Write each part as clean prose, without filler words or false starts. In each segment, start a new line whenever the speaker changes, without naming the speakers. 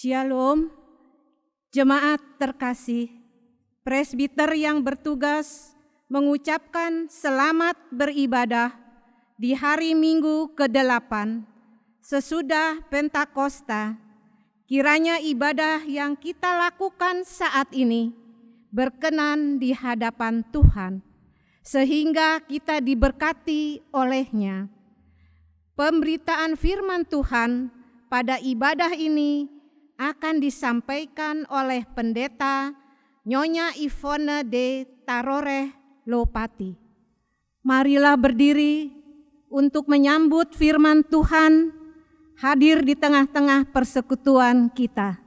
Shalom, jemaat terkasih, presbiter yang bertugas mengucapkan selamat beribadah di hari Minggu ke-8 sesudah Pentakosta. Kiranya ibadah yang kita lakukan saat ini berkenan di hadapan Tuhan, sehingga kita diberkati olehnya. Pemberitaan firman Tuhan pada ibadah ini akan disampaikan oleh Pendeta Nyonya Ivone de Taroreh Lopati. Marilah berdiri untuk menyambut firman Tuhan hadir di tengah-tengah persekutuan kita.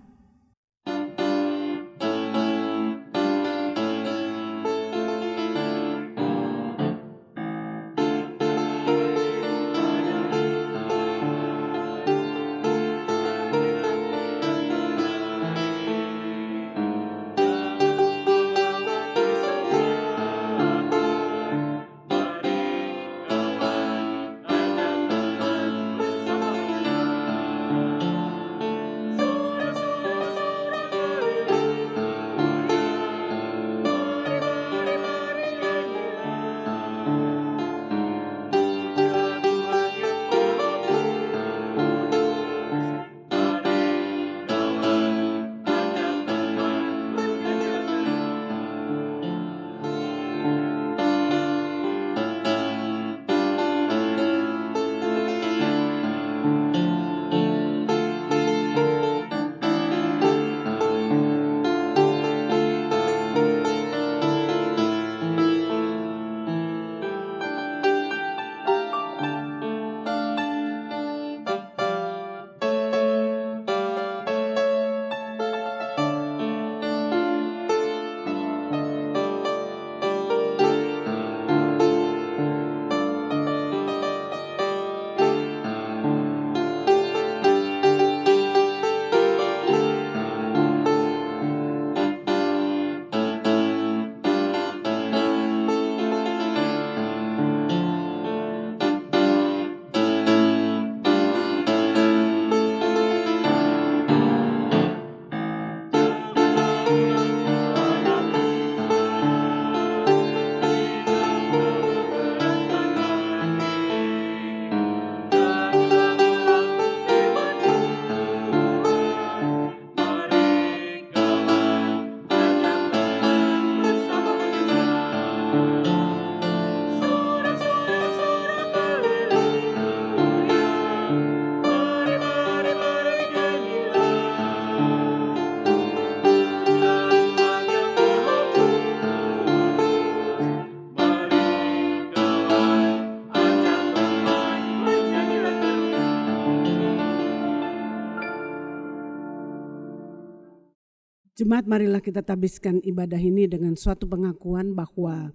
Jemaat, marilah kita tabiskan ibadah ini dengan suatu pengakuan bahwa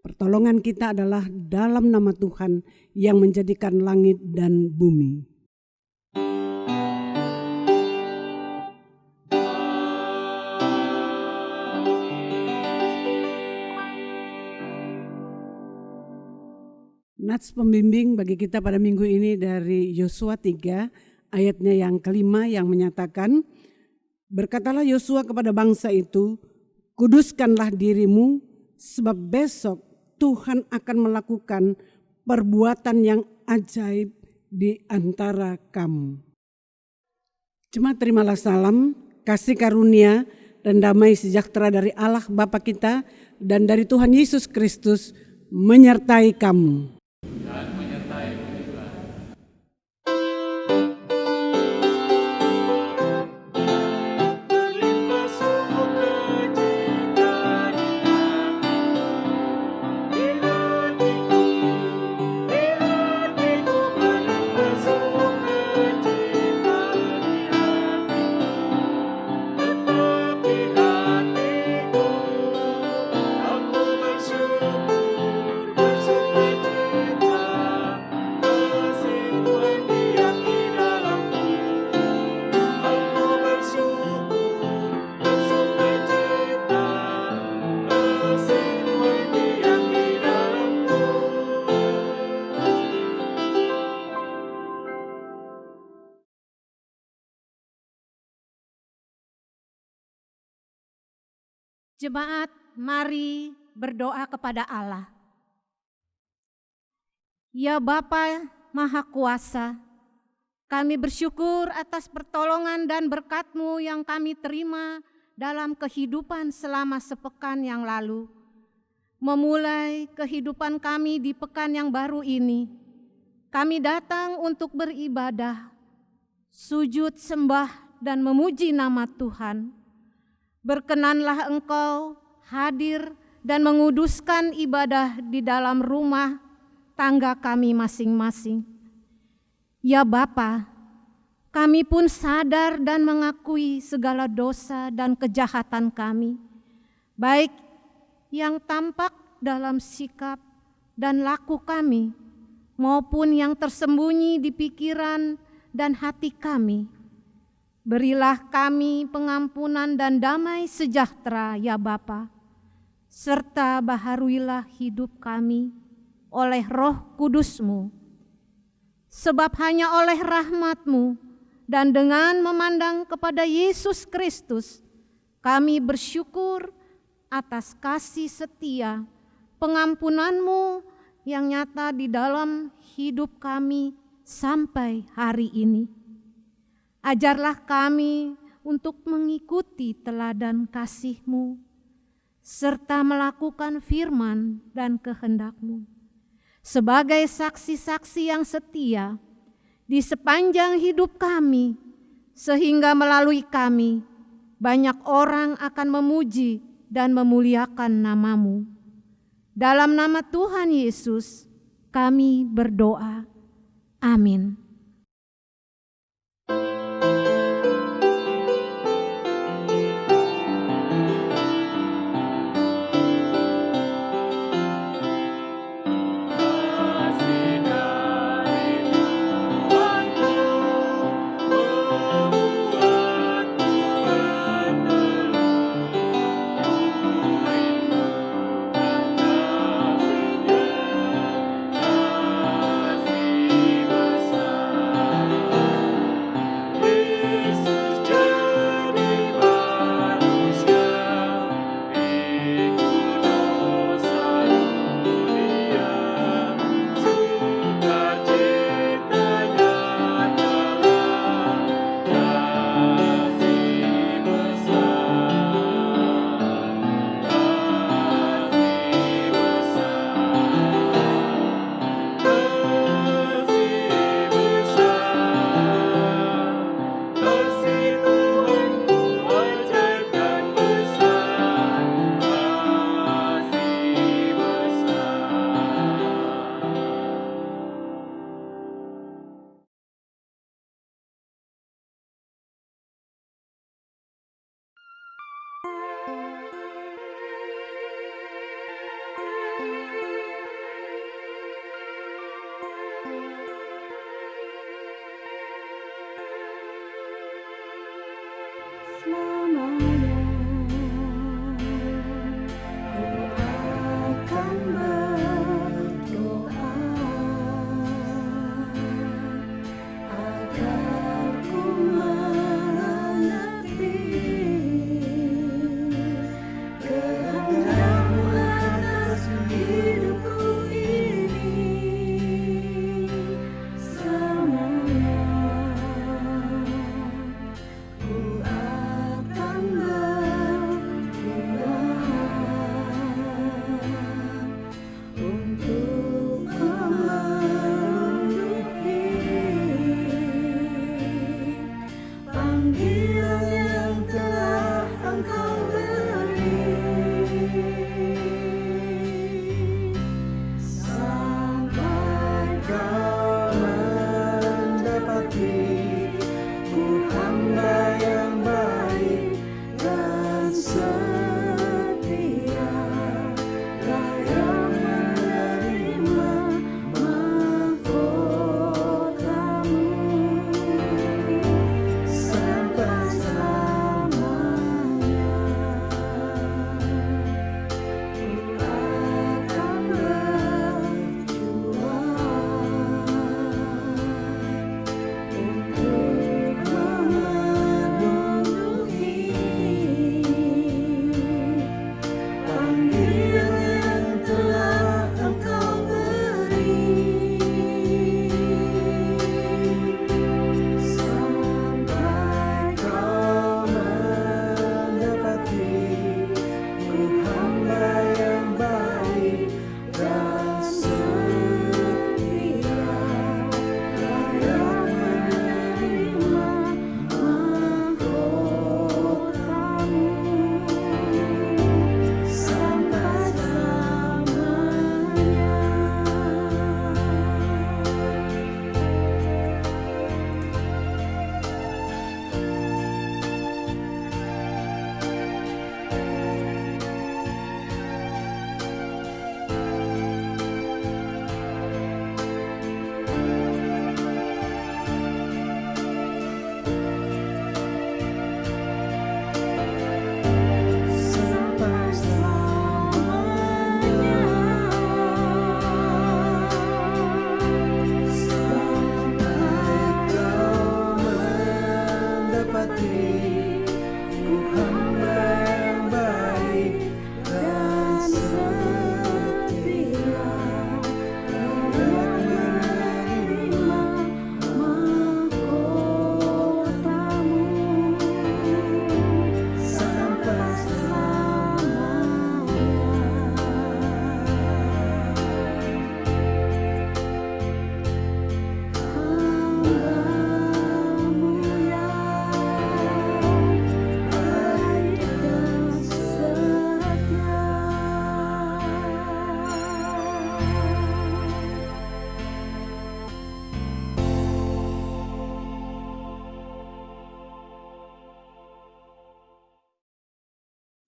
pertolongan kita adalah dalam nama Tuhan yang menjadikan langit dan bumi. Nats pembimbing bagi kita pada minggu ini dari Yosua 3 ayatnya yang kelima yang menyatakan, berkatalah Yosua kepada bangsa itu, kuduskanlah dirimu sebab besok Tuhan akan melakukan perbuatan yang ajaib di antara kamu. Jemaat, terimalah salam, kasih karunia dan damai sejahtera dari Allah Bapa kita dan dari Tuhan Yesus Kristus menyertai kamu.
Aku bersyukur
Jemaat, mari berdoa kepada Allah. Ya Bapa Maha Kuasa, kami bersyukur atas pertolongan dan berkat-Mu yang kami terima dalam kehidupan selama sepekan yang lalu. Memulai kehidupan kami di pekan yang baru ini, kami datang untuk beribadah, sujud sembah dan memuji nama Tuhan. Berkenanlah Engkau hadir dan menguduskan ibadah di dalam rumah tangga kami masing-masing. Ya Bapa, kami pun sadar dan mengakui segala dosa dan kejahatan kami, baik yang tampak dalam sikap dan laku kami, maupun yang tersembunyi di pikiran dan hati kami. Berilah kami pengampunan dan damai sejahtera, ya Bapa, serta baharuilah hidup kami oleh Roh Kudus-Mu. Sebab hanya oleh rahmat-Mu dan dengan memandang kepada Yesus Kristus, kami bersyukur atas kasih setia, pengampunan-Mu yang nyata di dalam hidup kami sampai hari ini. Ajarlah kami untuk mengikuti teladan kasih-Mu, serta melakukan firman dan kehendak-Mu. Sebagai saksi-saksi yang setia di sepanjang hidup kami, sehingga melalui kami banyak orang akan memuji dan memuliakan nama-Mu. Dalam nama Tuhan Yesus kami berdoa. Amin.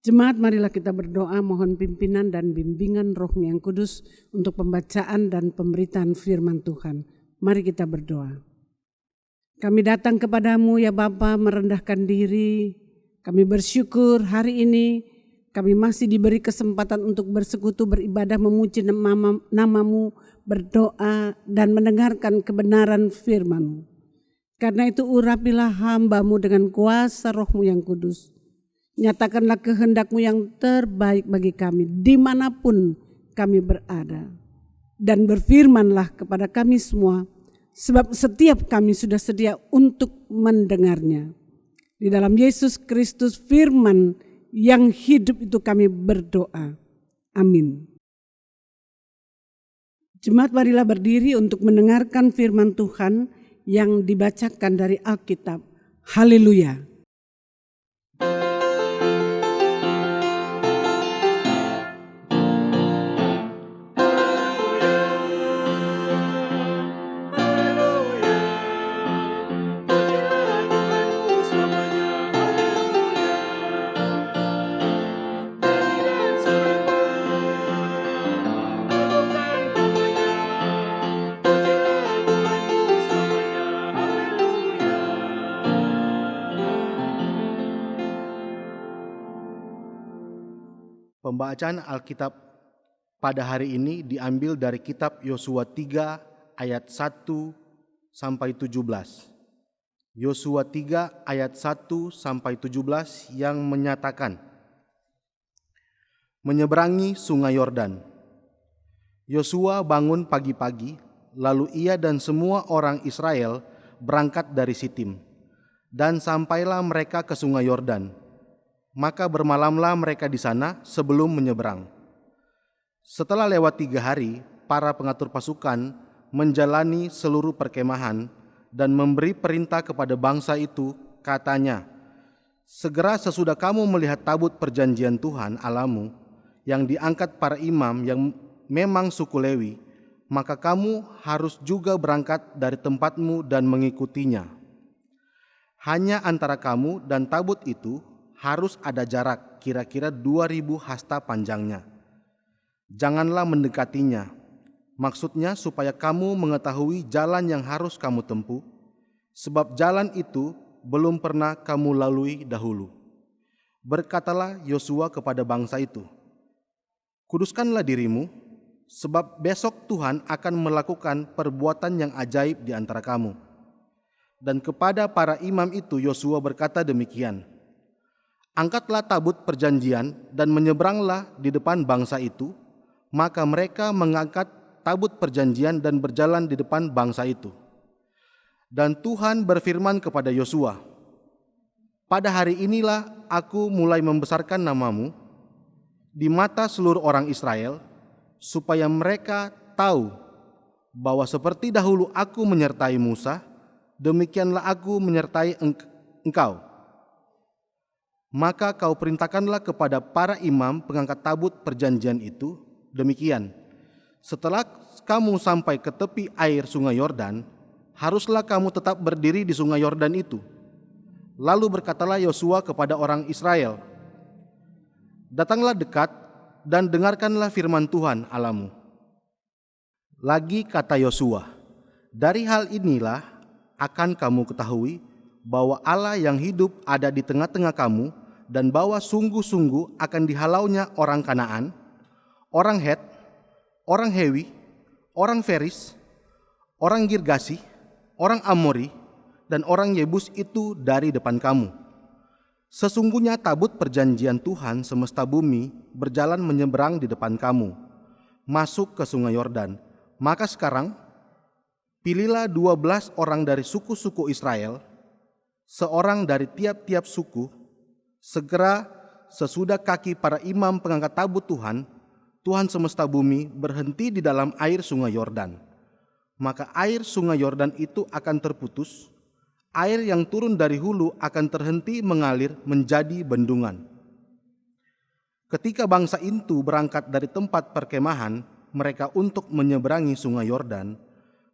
Jemaat, marilah kita berdoa mohon pimpinan dan bimbingan Roh yang Kudus untuk pembacaan dan pemberitaan firman Tuhan. Mari kita berdoa. Kami datang kepadamu ya Bapa, merendahkan diri. Kami bersyukur hari ini kami masih diberi kesempatan untuk bersekutu, beribadah, memuji namamu, berdoa dan mendengarkan kebenaran firman-Mu. Karena itu urapilah hamba-Mu dengan kuasa Roh-Mu yang kudus. Nyatakanlah kehendak-Mu yang terbaik bagi kami dimanapun kami berada. Dan berfirmanlah kepada kami semua, sebab setiap kami sudah sedia untuk mendengarnya. Di dalam Yesus Kristus firman yang hidup itu kami berdoa. Amin. Jemaat, marilah berdiri untuk mendengarkan firman Tuhan yang dibacakan dari Alkitab. Haleluya.
Pembacaan Alkitab pada hari ini diambil dari kitab Yosua 3 ayat 1 sampai 17. Yosua 3 ayat 1 sampai 17 yang menyatakan, menyeberangi sungai Yordan. Yosua bangun pagi-pagi, lalu ia dan semua orang Israel berangkat dari Sitim, dan sampailah mereka ke sungai Yordan. Maka bermalamlah mereka di sana sebelum menyeberang. Setelah lewat 3 hari, para pengatur pasukan menjalani seluruh perkemahan dan memberi perintah kepada bangsa itu, katanya, segera sesudah kamu melihat tabut perjanjian Tuhan Allahmu yang diangkat para imam yang memang suku Lewi, maka kamu harus juga berangkat dari tempatmu dan mengikutinya. Hanya antara kamu dan tabut itu harus ada jarak kira-kira 2000 hasta panjangnya. Janganlah mendekatinya, maksudnya supaya kamu mengetahui jalan yang harus kamu tempuh, sebab jalan itu belum pernah kamu lalui dahulu. Berkatalah Yosua kepada bangsa itu, kuduskanlah dirimu, sebab besok Tuhan akan melakukan perbuatan yang ajaib di antara kamu. Dan kepada para imam itu Yosua berkata demikian, angkatlah tabut perjanjian dan menyeberanglah di depan bangsa itu. Maka mereka mengangkat tabut perjanjian dan berjalan di depan bangsa itu. Dan Tuhan berfirman kepada Yosua, pada hari inilah aku mulai membesarkan namamu di mata seluruh orang Israel, supaya mereka tahu bahwa seperti dahulu aku menyertai Musa, demikianlah aku menyertai engkau. Maka kau perintahkanlah kepada para imam pengangkat tabut perjanjian itu, demikian, setelah kamu sampai ke tepi air sungai Yordan, haruslah kamu tetap berdiri di sungai Yordan itu. Lalu berkatalah Yosua kepada orang Israel, datanglah dekat dan dengarkanlah firman Tuhan Allahmu. Lagi kata Yosua, dari hal inilah akan kamu ketahui bahwa Allah yang hidup ada di tengah-tengah kamu, dan bahwa sungguh-sungguh akan dihalaunya orang Kanaan, orang Het, orang Hewi, orang Feris, orang Girgasi, orang Amori, dan orang Yebus itu dari depan kamu. Sesungguhnya tabut perjanjian Tuhan semesta bumi berjalan menyeberang di depan kamu, masuk ke sungai Yordan. Maka sekarang, pilihlah 12 orang dari suku-suku Israel, seorang dari tiap-tiap suku. Segera sesudah kaki para imam pengangkat tabut Tuhan semesta bumi berhenti di dalam air sungai Yordan. Maka air sungai Yordan itu akan terputus, air yang turun dari hulu akan terhenti mengalir menjadi bendungan. Ketika bangsa itu berangkat dari tempat perkemahan mereka untuk menyeberangi sungai Yordan,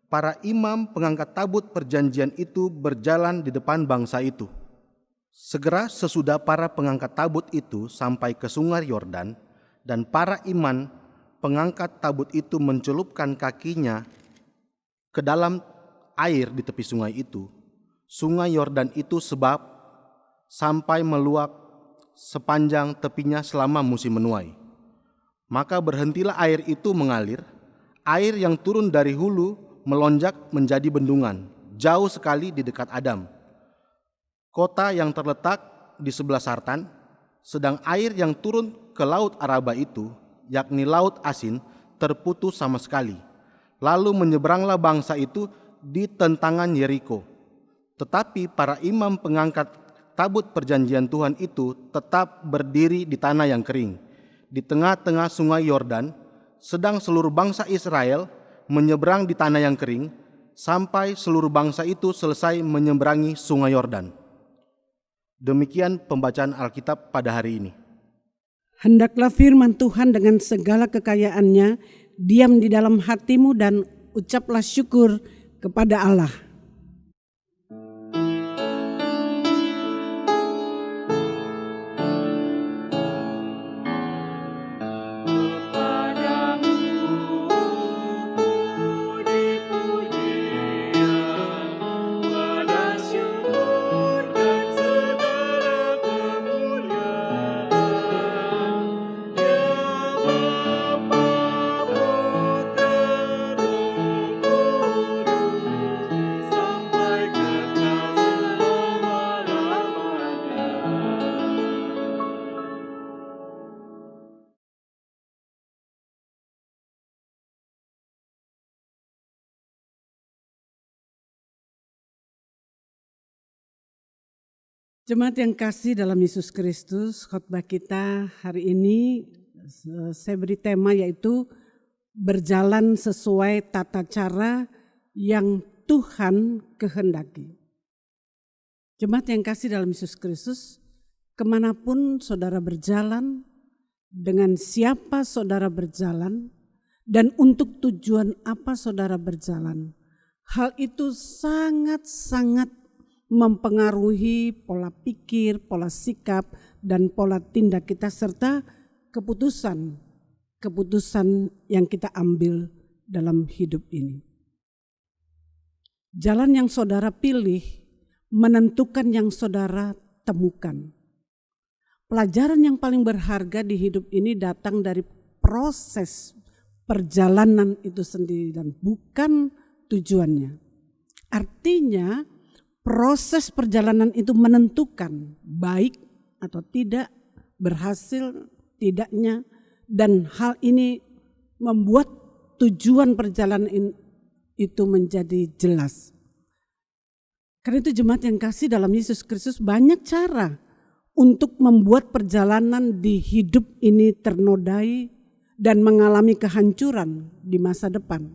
para imam pengangkat tabut perjanjian itu berjalan di depan bangsa itu. Segera sesudah para pengangkat tabut itu sampai ke sungai Yordan, dan para imam pengangkat tabut itu mencelupkan kakinya ke dalam air di tepi sungai itu, sungai Yordan itu sebab sampai meluap sepanjang tepinya selama musim menuai. Maka berhentilah air itu mengalir, air yang turun dari hulu melonjak menjadi bendungan, jauh sekali di dekat Adam, kota yang terletak di sebelah Sartan, sedang air yang turun ke laut Araba itu, yakni laut asin, terputus sama sekali. Lalu menyeberanglah bangsa itu di tentangan Yeriko. Tetapi para imam pengangkat tabut perjanjian Tuhan itu tetap berdiri di tanah yang kering, di tengah-tengah sungai Yordan, sedang seluruh bangsa Israel menyeberang di tanah yang kering, sampai seluruh bangsa itu selesai menyeberangi sungai Yordan. Demikian pembacaan Alkitab pada hari ini.
Hendaklah firman Tuhan dengan segala kekayaannya diam di dalam hatimu dan ucaplah syukur kepada Allah. Jemaat yang kasih dalam Yesus Kristus, khotbah kita hari ini saya beri tema yaitu berjalan sesuai tata cara yang Tuhan kehendaki. Jemaat yang kasih dalam Yesus Kristus, kemanapun saudara berjalan, dengan siapa saudara berjalan, dan untuk tujuan apa saudara berjalan, hal itu sangat-sangat mempengaruhi pola pikir, pola sikap, dan pola tindak kita serta keputusan yang kita ambil dalam hidup ini. Jalan yang saudara pilih menentukan yang saudara temukan. Pelajaran yang paling berharga di hidup ini datang dari proses perjalanan itu sendiri dan bukan tujuannya. Artinya proses perjalanan itu menentukan baik atau tidak, berhasil tidaknya, dan hal ini membuat tujuan perjalanan itu menjadi jelas. Karena itu jemaat yang kasih dalam Yesus Kristus, banyak cara untuk membuat perjalanan di hidup ini ternodai dan mengalami kehancuran di masa depan.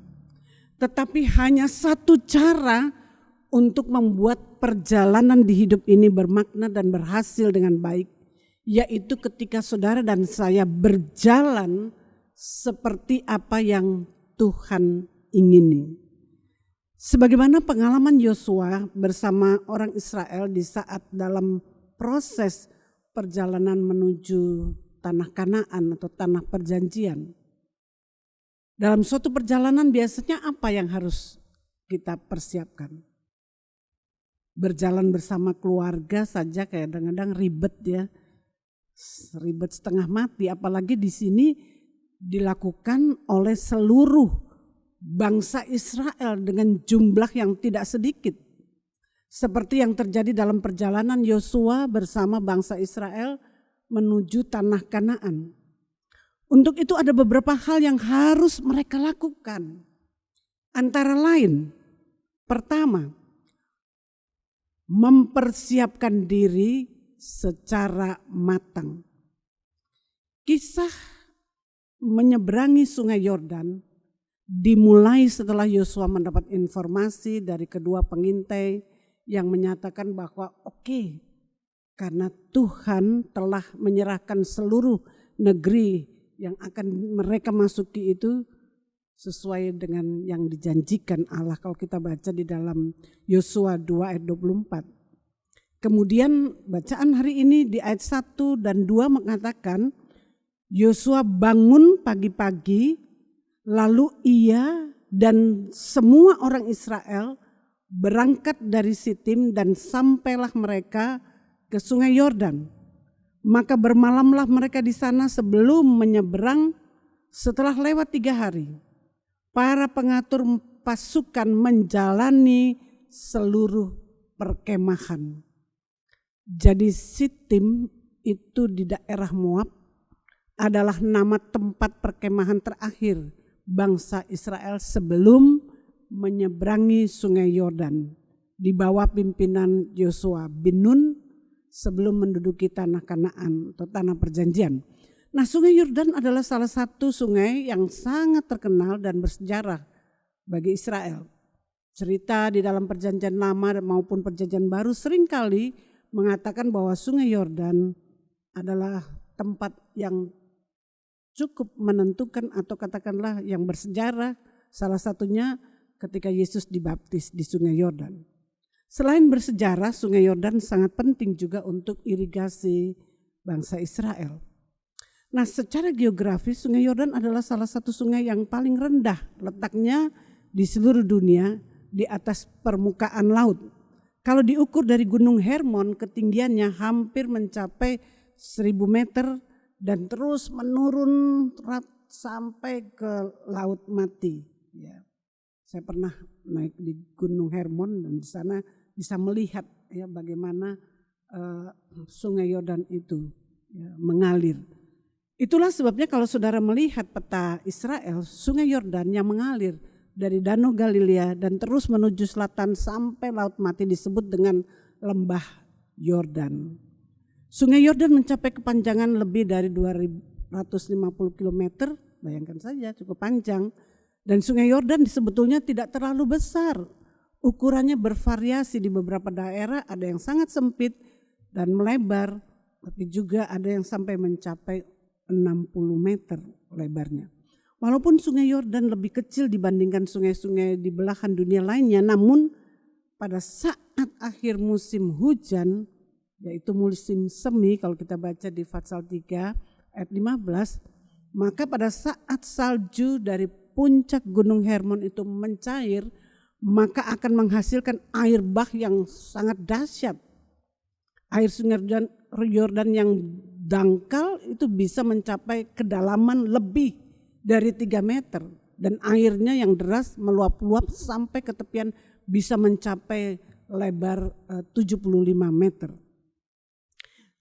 Tetapi hanya satu cara untuk membuat perjalanan di hidup ini bermakna dan berhasil dengan baik, yaitu ketika saudara dan saya berjalan seperti apa yang Tuhan ingini. Sebagaimana pengalaman Yosua bersama orang Israel di saat dalam proses perjalanan menuju tanah Kanaan atau tanah perjanjian. Dalam suatu perjalanan biasanya apa yang harus kita persiapkan? Berjalan bersama keluarga saja kadang-kadang ribet ya, ribet setengah mati. Apalagi di sini dilakukan oleh seluruh bangsa Israel dengan jumlah yang tidak sedikit. Seperti yang terjadi dalam perjalanan Yosua bersama bangsa Israel menuju tanah Kanaan. Untuk itu ada beberapa hal yang harus mereka lakukan. Antara lain, pertama, mempersiapkan diri secara matang. Kisah menyeberangi sungai Yordan dimulai setelah Yosua mendapat informasi dari kedua pengintai yang menyatakan bahwa oke, karena Tuhan telah menyerahkan seluruh negeri yang akan mereka masuki itu sesuai dengan yang dijanjikan Allah. Kalau kita baca di dalam Yosua 2 ayat 24. Kemudian bacaan hari ini di ayat 1 dan 2 mengatakan Yosua bangun pagi-pagi, lalu ia dan semua orang Israel berangkat dari Sitim dan sampailah mereka ke sungai Yordan. Maka bermalamlah mereka di sana sebelum menyeberang. Setelah lewat 3 hari, para pengatur pasukan menjalani seluruh perkemahan. Jadi Sitim itu di daerah Moab adalah nama tempat perkemahan terakhir bangsa Israel sebelum menyeberangi sungai Yordan di bawah pimpinan Yosua bin Nun sebelum menduduki tanah Kanaan atau tanah perjanjian. Nah, sungai Yordan adalah salah satu sungai yang sangat terkenal dan bersejarah bagi Israel. Cerita di dalam perjanjian lama maupun perjanjian baru seringkali mengatakan bahwa sungai Yordan adalah tempat yang cukup menentukan atau katakanlah yang bersejarah, salah satunya ketika Yesus dibaptis di sungai Yordan. Selain bersejarah, sungai Yordan sangat penting juga untuk irigasi bangsa Israel. Nah, secara geografis sungai Yordan adalah salah satu sungai yang paling rendah letaknya di seluruh dunia di atas permukaan laut. Kalau diukur dari Gunung Hermon, ketinggiannya hampir mencapai 1000 meter dan terus menurun sampai ke Laut Mati. Ya, saya pernah naik di Gunung Hermon dan di sana bisa melihat ya bagaimana sungai Yordan itu ya, mengalir. Itulah sebabnya kalau saudara melihat peta Israel, sungai Yordan yang mengalir dari Danau Galilea dan terus menuju selatan sampai Laut Mati disebut dengan Lembah Yordan. Sungai Yordan mencapai kepanjangan lebih dari 250 km, bayangkan saja cukup panjang. Dan sungai Yordan sebetulnya tidak terlalu besar, ukurannya bervariasi di beberapa daerah, ada yang sangat sempit dan melebar, tapi juga ada yang sampai mencapai 60 meter lebarnya. Walaupun sungai Yordan lebih kecil dibandingkan sungai-sungai di belahan dunia lainnya, namun pada saat akhir musim hujan, yaitu musim semi kalau kita baca di Fatsal 3 ayat 15, maka pada saat salju dari puncak Gunung Hermon itu mencair, maka akan menghasilkan air bah yang sangat dahsyat. Air sungai Yordan yang dangkal itu bisa mencapai kedalaman lebih dari 3 meter dan airnya yang deras meluap-luap sampai ke tepian bisa mencapai lebar 75 meter.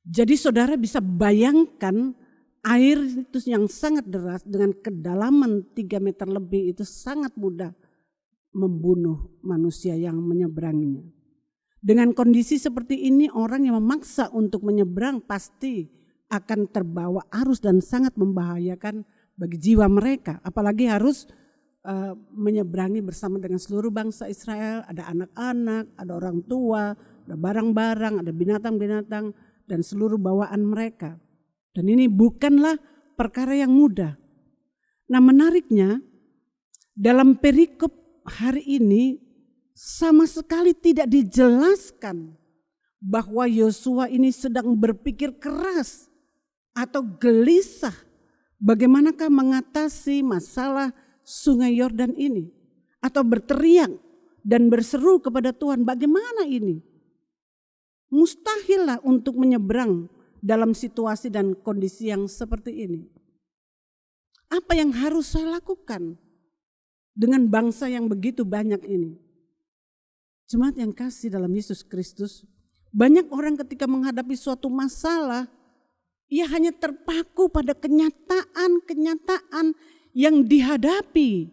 Jadi saudara bisa bayangkan air itu yang sangat deras dengan kedalaman 3 meter lebih itu sangat mudah membunuh manusia yang menyeberanginya. Dengan kondisi seperti ini orang yang memaksa untuk menyeberang pasti akan terbawa arus dan sangat membahayakan bagi jiwa mereka, apalagi harus menyeberangi bersama dengan seluruh bangsa Israel, ada anak-anak, ada orang tua, ada barang-barang, ada binatang-binatang dan seluruh bawaan mereka. Dan ini bukanlah perkara yang mudah. Nah, menariknya dalam perikop hari ini sama sekali tidak dijelaskan bahwa Yosua ini sedang berpikir keras atau gelisah bagaimanakah mengatasi masalah sungai Yordan ini, atau berteriak dan berseru kepada Tuhan, bagaimana ini? Mustahil lah untuk menyeberang dalam situasi dan kondisi yang seperti ini. Apa yang harus saya lakukan dengan bangsa yang begitu banyak ini? Jemaat yang kasih dalam Yesus Kristus, banyak orang ketika menghadapi suatu masalah, ia hanya terpaku pada kenyataan-kenyataan yang dihadapi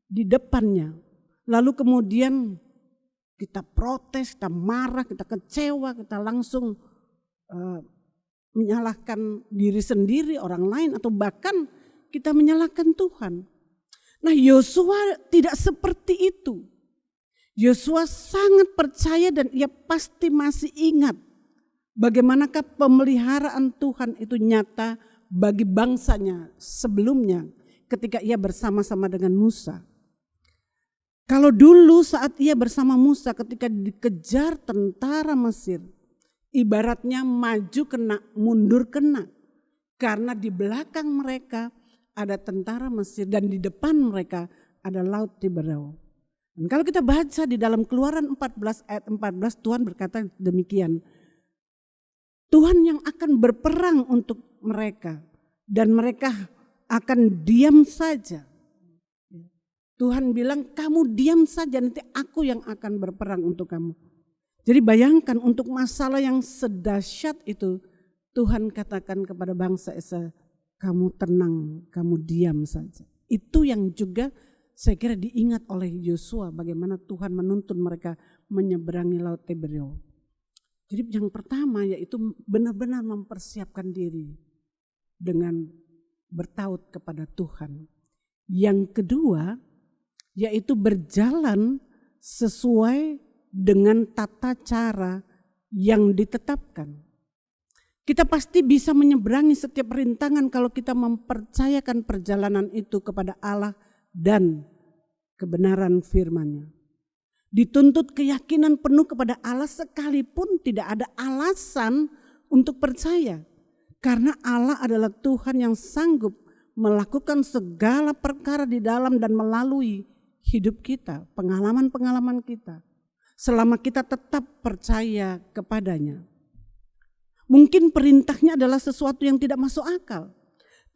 di depannya. Lalu kemudian kita protes, kita marah, kita kecewa, kita langsung menyalahkan diri sendiri, orang lain, atau bahkan kita menyalahkan Tuhan. Nah, Yosua tidak seperti itu. Yosua sangat percaya dan ia pasti masih ingat bagaimanakah pemeliharaan Tuhan itu nyata bagi bangsanya sebelumnya ketika ia bersama-sama dengan Musa. Kalau dulu saat ia bersama Musa ketika dikejar tentara Mesir, ibaratnya maju kena, mundur kena. Karena di belakang mereka ada tentara Mesir dan di depan mereka ada laut Tiberau. Dan kalau kita baca di dalam Keluaran 14 ayat 14, Tuhan berkata demikian. Tuhan yang akan berperang untuk mereka dan mereka akan diam saja. Tuhan bilang kamu diam saja, nanti aku yang akan berperang untuk kamu. Jadi bayangkan untuk masalah yang sedahsyat itu Tuhan katakan kepada bangsa Israel, kamu tenang, kamu diam saja. Itu yang juga saya kira diingat oleh Yosua bagaimana Tuhan menuntun mereka menyeberangi laut Tiberau. Jadi yang pertama yaitu benar-benar mempersiapkan diri dengan bertaut kepada Tuhan. Yang kedua yaitu berjalan sesuai dengan tata cara yang ditetapkan. Kita pasti bisa menyeberangi setiap rintangan kalau kita mempercayakan perjalanan itu kepada Allah dan kebenaran firman-Nya. Dituntut keyakinan penuh kepada Allah sekalipun tidak ada alasan untuk percaya. Karena Allah adalah Tuhan yang sanggup melakukan segala perkara di dalam dan melalui hidup kita, pengalaman-pengalaman kita. Selama kita tetap percaya kepadanya. Mungkin perintahnya adalah sesuatu yang tidak masuk akal.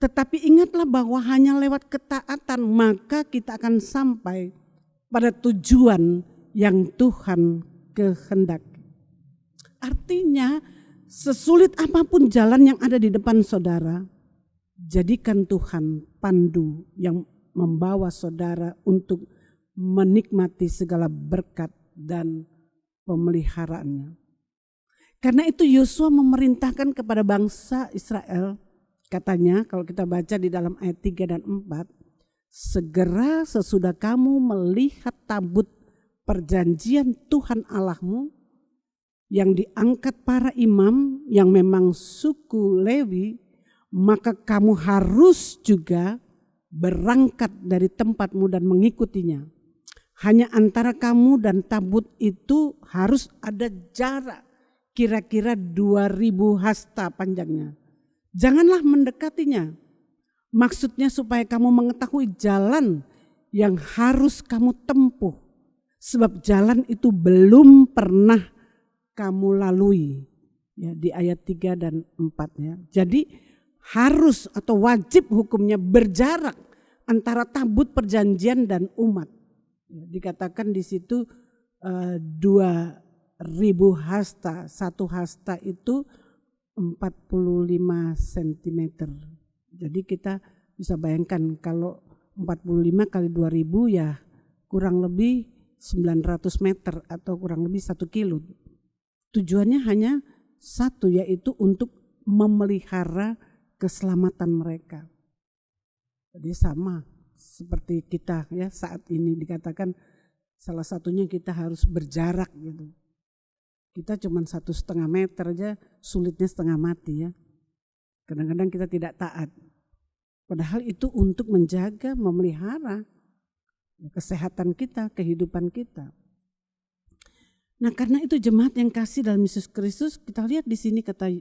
Tetapi ingatlah bahwa hanya lewat ketaatan maka kita akan sampai pada tujuan yang Tuhan kehendaki. Artinya sesulit apapun jalan yang ada di depan saudara, jadikan Tuhan pandu yang membawa saudara untuk menikmati segala berkat dan pemeliharaannya. Karena itu Yosua memerintahkan kepada bangsa Israel, katanya kalau kita baca di dalam ayat 3 dan 4, segera sesudah kamu melihat tabut perjanjian Tuhan Allahmu yang diangkat para imam yang memang suku Lewi, maka kamu harus juga berangkat dari tempatmu dan mengikutinya. Hanya antara kamu dan tabut itu harus ada jarak kira-kira 2000 hasta panjangnya. Janganlah mendekatinya. Maksudnya supaya kamu mengetahui jalan yang harus kamu tempuh. Sebab jalan itu belum pernah kamu lalui. Ya, di ayat 3 dan 4 ya. Jadi harus atau wajib hukumnya berjarak antara tabut perjanjian dan umat. Ya, dikatakan di situ 2000 hasta, satu hasta itu 45 cm. Jadi kita bisa bayangkan kalau 45 kali 2000 ya kurang lebih 900 meter atau kurang lebih 1 kilo. Tujuannya hanya satu, yaitu untuk memelihara keselamatan mereka. Jadi sama seperti kita ya saat ini dikatakan salah satunya kita harus berjarak gitu. Kita cuma 1,5 meter aja sulitnya setengah mati ya. Kadang-kadang kita tidak taat. Padahal itu untuk menjaga, memelihara kesehatan kita, kehidupan kita. Nah karena itu jemaat yang kasih dalam Yesus Kristus, kita lihat di sini kata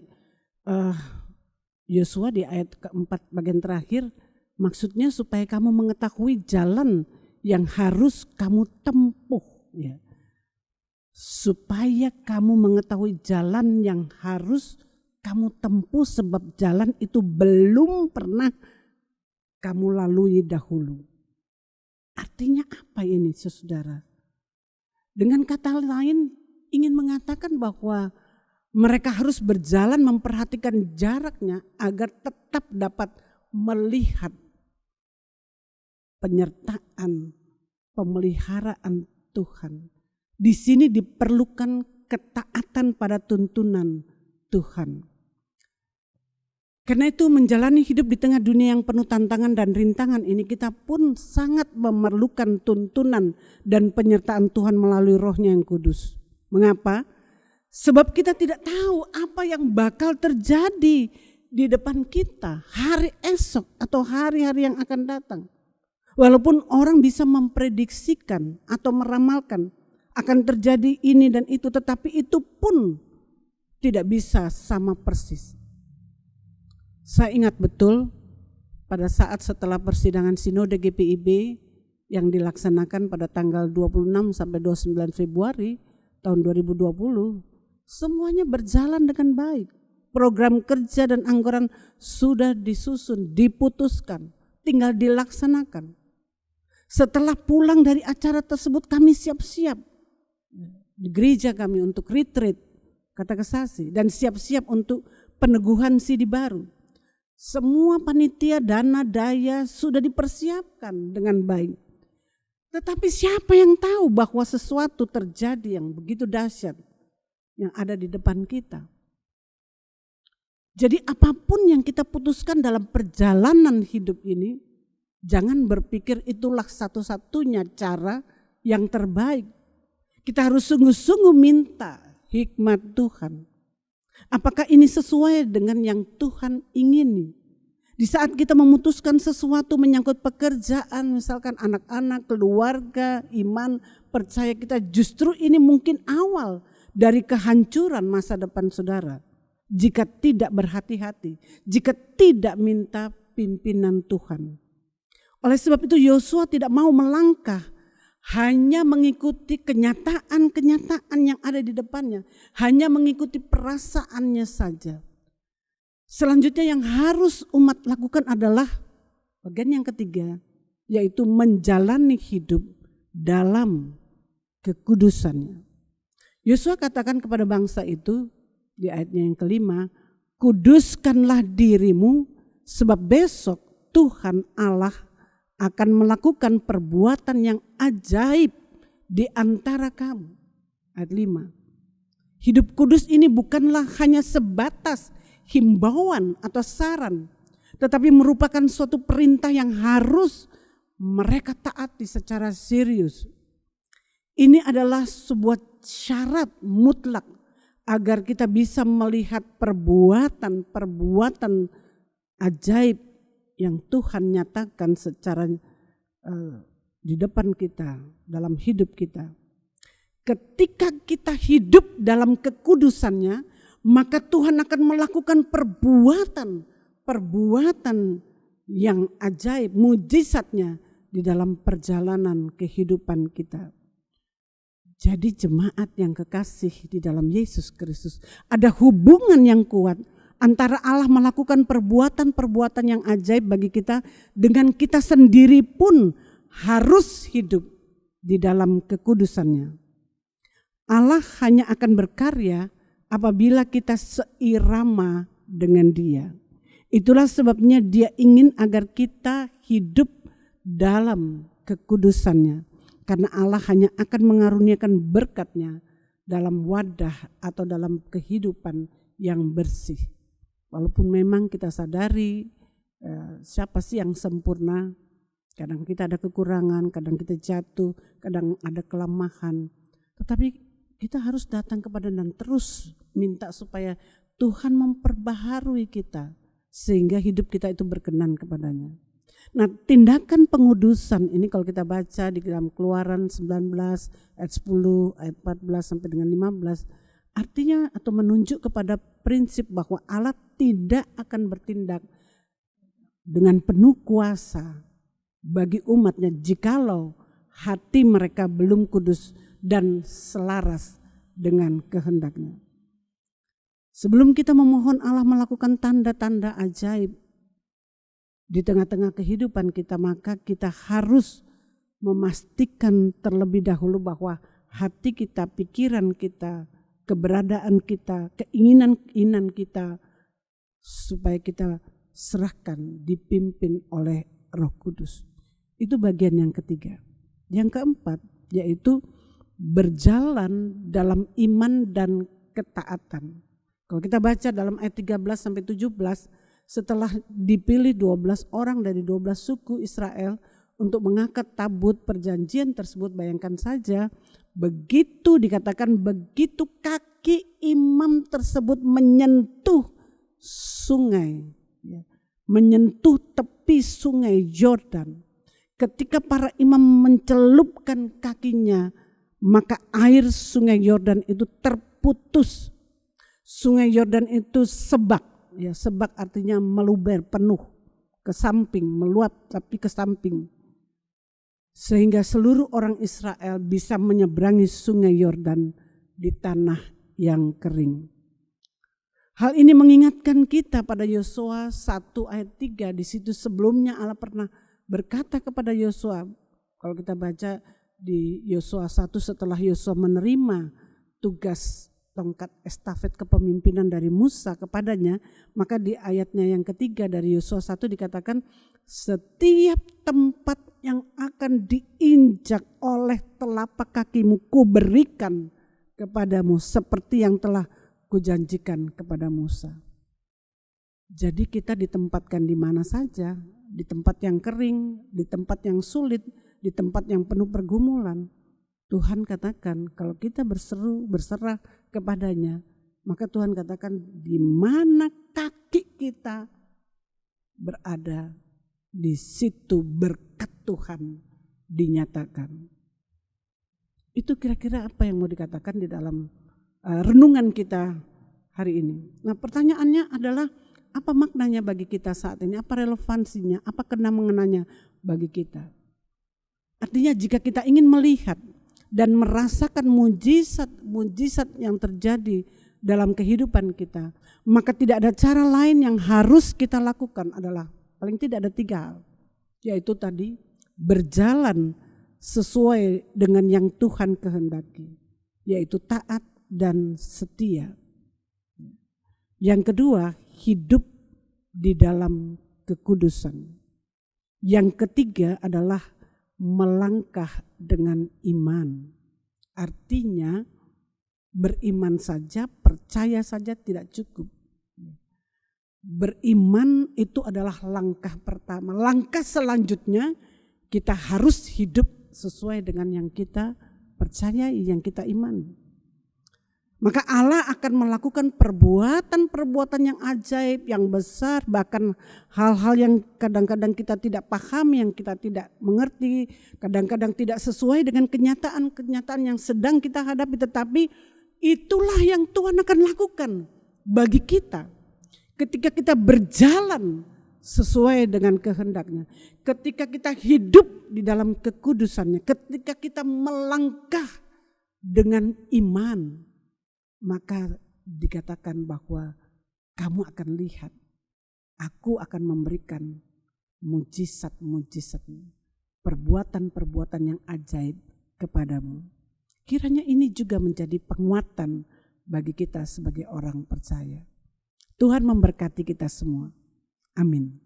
Yosua di ayat keempat bagian terakhir, maksudnya supaya kamu mengetahui jalan yang harus kamu tempuh. Ya. Supaya kamu mengetahui jalan yang harus kamu tempuh sebab jalan itu belum pernah kamu lalui dahulu. Artinya apa ini saudara? Dengan kata lain ingin mengatakan bahwa mereka harus berjalan memperhatikan jaraknya agar tetap dapat melihat penyertaan, pemeliharaan Tuhan. Di sini diperlukan ketaatan pada tuntunan Tuhan. Karena itu menjalani hidup di tengah dunia yang penuh tantangan dan rintangan ini kita pun sangat memerlukan tuntunan dan penyertaan Tuhan melalui Roh-Nya yang kudus. Mengapa? Sebab kita tidak tahu apa yang bakal terjadi di depan kita hari esok atau hari-hari yang akan datang. Walaupun orang bisa memprediksikan atau meramalkan akan terjadi ini dan itu, tetapi itu pun tidak bisa sama persis. Saya ingat betul pada saat setelah persidangan Sinode GPIB yang dilaksanakan pada tanggal 26 sampai 29 Februari tahun 2020, semuanya berjalan dengan baik. Program kerja dan anggaran sudah disusun, diputuskan, tinggal dilaksanakan. Setelah pulang dari acara tersebut kami siap-siap di gereja kami untuk retreat kata kesasi dan siap-siap untuk peneguhan sidi baru. Semua panitia dana daya sudah dipersiapkan dengan baik. Tetapi siapa yang tahu bahwa sesuatu terjadi yang begitu dahsyat yang ada di depan kita. Jadi apapun yang kita putuskan dalam perjalanan hidup ini, jangan berpikir itulah satu-satunya cara yang terbaik. Kita harus sungguh-sungguh minta hikmat Tuhan. Apakah ini sesuai dengan yang Tuhan ingini? Di saat kita memutuskan sesuatu menyangkut pekerjaan, misalkan anak-anak, keluarga, iman, percaya kita, justru ini mungkin awal dari kehancuran masa depan saudara. Jika tidak berhati-hati, jika tidak minta pimpinan Tuhan. Oleh sebab itu Yosua tidak mau melangkah, hanya mengikuti kenyataan-kenyataan yang ada di depannya, hanya mengikuti perasaannya saja. Selanjutnya yang harus umat lakukan adalah bagian yang ketiga, yaitu menjalani hidup dalam kekudusannya. Yosua katakan kepada bangsa itu di ayatnya yang kelima, kuduskanlah dirimu sebab besok Tuhan Allah akan melakukan perbuatan yang ajaib di antara kamu. Ayat 5. Hidup kudus ini bukanlah hanya sebatas himbauan atau saran, tetapi merupakan suatu perintah yang harus mereka taati secara serius. Ini adalah sebuah syarat mutlak agar kita bisa melihat perbuatan-perbuatan ajaib yang Tuhan nyatakan secara di depan kita, dalam hidup kita. Ketika kita hidup dalam kekudusannya, maka Tuhan akan melakukan perbuatan yang ajaib, mujizatnya di dalam perjalanan kehidupan kita. Jadi jemaat yang kekasih di dalam Yesus Kristus, ada hubungan yang kuat antara Allah melakukan perbuatan-perbuatan yang ajaib bagi kita dengan kita sendiri pun harus hidup di dalam kekudusannya. Allah hanya akan berkarya apabila kita seirama dengan Dia. Itulah sebabnya Dia ingin agar kita hidup dalam kekudusannya. Karena Allah hanya akan mengaruniakan berkat-Nya dalam wadah atau dalam kehidupan yang bersih. Walaupun memang kita sadari siapa sih yang sempurna, kadang kita ada kekurangan, kadang kita jatuh, kadang ada kelemahan. Tetapi kita harus datang kepada dan terus minta supaya Tuhan memperbaharui kita sehingga hidup kita itu berkenan kepadanya. Nah, tindakan pengudusan ini kalau kita baca di dalam Keluaran 19 ayat 10, ayat 14 sampai dengan 15, artinya atau menunjuk kepada prinsip bahwa Allah tidak akan bertindak dengan penuh kuasa bagi umatnya jikalau hati mereka belum kudus dan selaras dengan kehendaknya. Sebelum kita memohon Allah melakukan tanda-tanda ajaib di tengah-tengah kehidupan kita, maka kita harus memastikan terlebih dahulu bahwa hati kita, pikiran kita, keberadaan kita, keinginan kita, supaya kita serahkan, dipimpin oleh Roh Kudus. Itu bagian yang ketiga. Yang keempat yaitu berjalan dalam iman dan ketaatan. Kalau kita baca dalam ayat 13 sampai 17, setelah dipilih 12 orang dari 12 suku Israel untuk mengangkat tabut perjanjian tersebut, bayangkan saja, begitu dikatakan begitu kaki imam tersebut menyentuh sungai, menyentuh tepi sungai Yordan. Ketika para imam mencelupkan kakinya, maka air sungai Yordan itu terputus. Sungai Yordan itu sebak, ya sebak artinya meluber penuh ke samping, meluap tapi ke samping. Sehingga seluruh orang Israel bisa menyeberangi Sungai Yordan di tanah yang kering. Hal ini mengingatkan kita pada Yosua 1 ayat 3. Di situ sebelumnya Allah pernah berkata kepada Yosua, kalau kita baca di Yosua 1 setelah Yosua menerima tugas tongkat estafet kepemimpinan dari Musa kepadanya, maka di ayatnya yang ketiga dari Yosua 1 dikatakan, setiap tempat yang akan diinjak oleh telapak kakimu kuberikan kepadamu seperti yang telah kujanjikan kepada Musa. Jadi kita ditempatkan di mana saja, di tempat yang kering, di tempat yang sulit, di tempat yang penuh pergumulan. Tuhan katakan kalau kita berserah kepadanya, maka Tuhan katakan di mana kaki kita berada, di situ berkat Tuhan dinyatakan. Itu kira-kira apa yang mau dikatakan di dalam renungan kita hari ini. Nah, pertanyaannya adalah apa maknanya bagi kita saat ini? Apa relevansinya? Apa kena mengenanya bagi kita? Artinya jika kita ingin melihat dan merasakan mujizat yang terjadi dalam kehidupan kita, maka tidak ada cara lain yang harus kita lakukan adalah paling tidak ada 3 hal. Yaitu tadi berjalan sesuai dengan yang Tuhan kehendaki, yaitu taat dan setia. Yang kedua, hidup di dalam kekudusan. Yang ketiga adalah melangkah dengan iman. Artinya beriman saja, percaya saja tidak cukup. Beriman itu adalah langkah pertama. Langkah selanjutnya kita harus hidup sesuai dengan yang kita percayai, yang kita imani. Maka Allah akan melakukan perbuatan-perbuatan yang ajaib, yang besar, bahkan hal-hal yang kadang-kadang kita tidak paham, yang kita tidak mengerti, kadang-kadang tidak sesuai dengan kenyataan-kenyataan yang sedang kita hadapi, tetapi itulah yang Tuhan akan lakukan bagi kita. Ketika kita berjalan sesuai dengan kehendaknya, ketika kita hidup di dalam kekudusannya, ketika kita melangkah dengan iman, maka dikatakan bahwa kamu akan lihat, aku akan memberikan mujizat-mujizat, perbuatan-perbuatan yang ajaib kepadamu. Kiranya ini juga menjadi penguatan bagi kita sebagai orang percaya. Tuhan memberkati kita semua. Amin.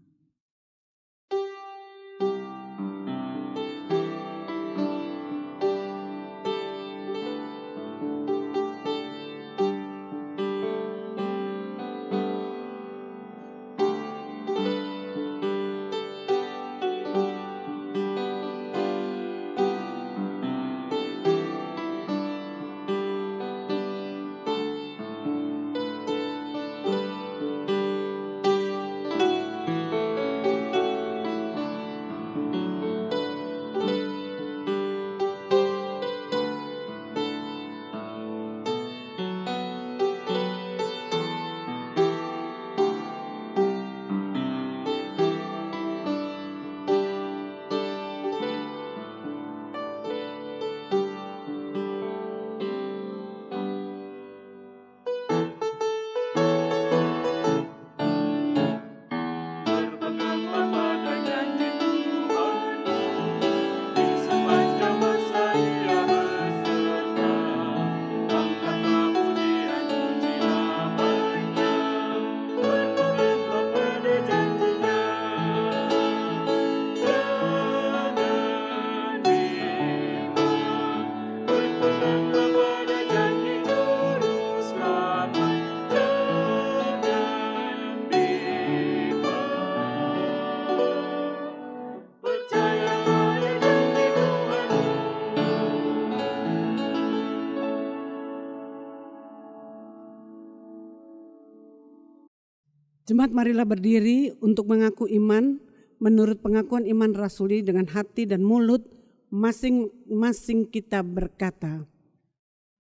Jemaat, marilah berdiri untuk mengaku iman menurut pengakuan iman rasuli dengan hati dan mulut masing-masing kita berkata,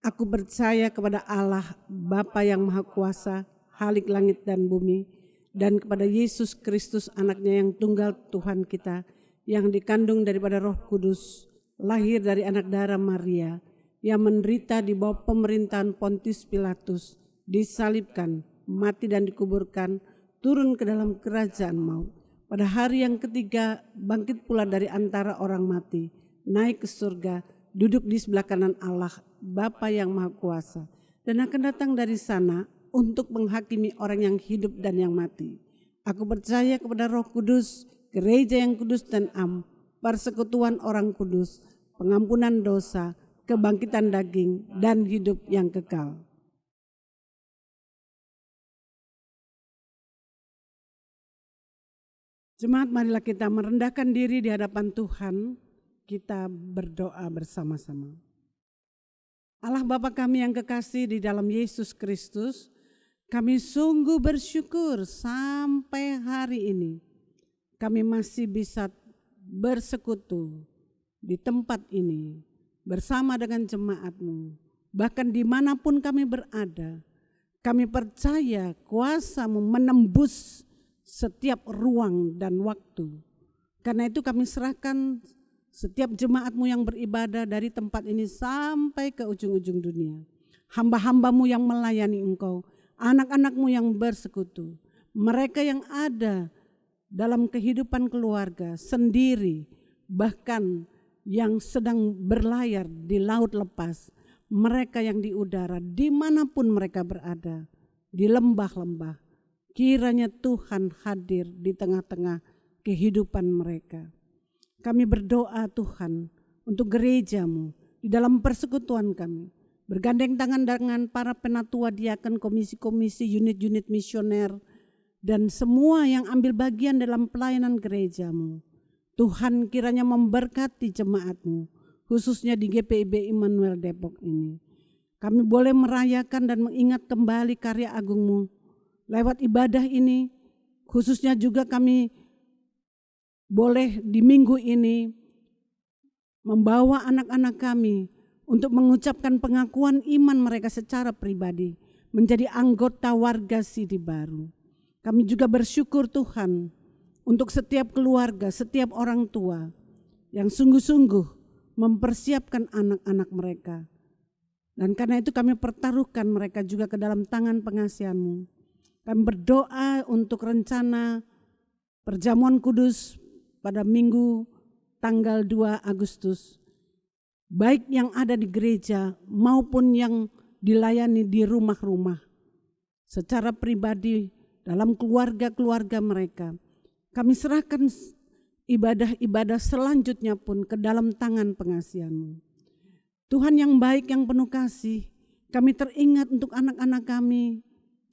Aku percaya kepada Allah, Bapa yang Maha Kuasa, Khalik langit dan bumi, dan kepada Yesus Kristus anaknya yang tunggal Tuhan kita, yang dikandung daripada Roh Kudus, lahir dari anak darah Maria, yang menderita di bawah pemerintahan Pontius Pilatus, disalibkan, mati dan dikuburkan, turun ke dalam kerajaan maut. Pada hari yang ketiga bangkit pula dari antara orang mati, naik ke surga, duduk di sebelah kanan Allah, Bapa yang Maha Kuasa, dan akan datang dari sana untuk menghakimi orang yang hidup dan yang mati. Aku percaya kepada Roh Kudus, gereja yang kudus dan am, persekutuan orang kudus, pengampunan dosa, kebangkitan daging, dan hidup yang kekal. Jemaat, marilah kita merendahkan diri di hadapan Tuhan, kita berdoa bersama-sama. Allah Bapa kami yang kekasih di dalam Yesus Kristus, kami sungguh bersyukur sampai hari ini kami masih bisa bersekutu di tempat ini bersama dengan jemaat-Mu. Bahkan dimanapun kami berada, kami percaya kuasa-Mu menembus setiap ruang dan waktu. Karena itu kami serahkan setiap jemaat-Mu yang beribadah dari tempat ini sampai ke ujung-ujung dunia. Hamba-hamba-Mu yang melayani Engkau, anak-anak-Mu yang bersekutu, mereka yang ada dalam kehidupan keluarga sendiri, bahkan yang sedang berlayar di laut lepas, mereka yang di udara, dimanapun mereka berada, di lembah-lembah, kiranya Tuhan hadir di tengah-tengah kehidupan mereka. Kami berdoa Tuhan untuk gereja-Mu di dalam persekutuan kami, bergandeng tangan dengan para penatua diaken, komisi-komisi, unit-unit misioner, dan semua yang ambil bagian dalam pelayanan gereja-Mu. Tuhan kiranya memberkati jemaat-Mu, khususnya di GPIB Immanuel Depok ini. Kami boleh merayakan dan mengingat kembali karya agung-Mu lewat ibadah ini, khususnya juga kami boleh di minggu ini membawa anak-anak kami untuk mengucapkan pengakuan iman mereka secara pribadi, menjadi anggota warga Sidi Baru. Kami juga bersyukur Tuhan untuk setiap keluarga, setiap orang tua yang sungguh-sungguh mempersiapkan anak-anak mereka. Dan karena itu kami pertaruhkan mereka juga ke dalam tangan pengasihan-Mu. Kami berdoa untuk rencana perjamuan kudus pada minggu tanggal 2 Agustus. Baik yang ada di gereja maupun yang dilayani di rumah-rumah. Secara pribadi dalam keluarga-keluarga mereka. Kami serahkan ibadah-ibadah selanjutnya pun ke dalam tangan pengasihan-Mu. Tuhan yang baik, yang penuh kasih, kami teringat untuk anak-anak kami,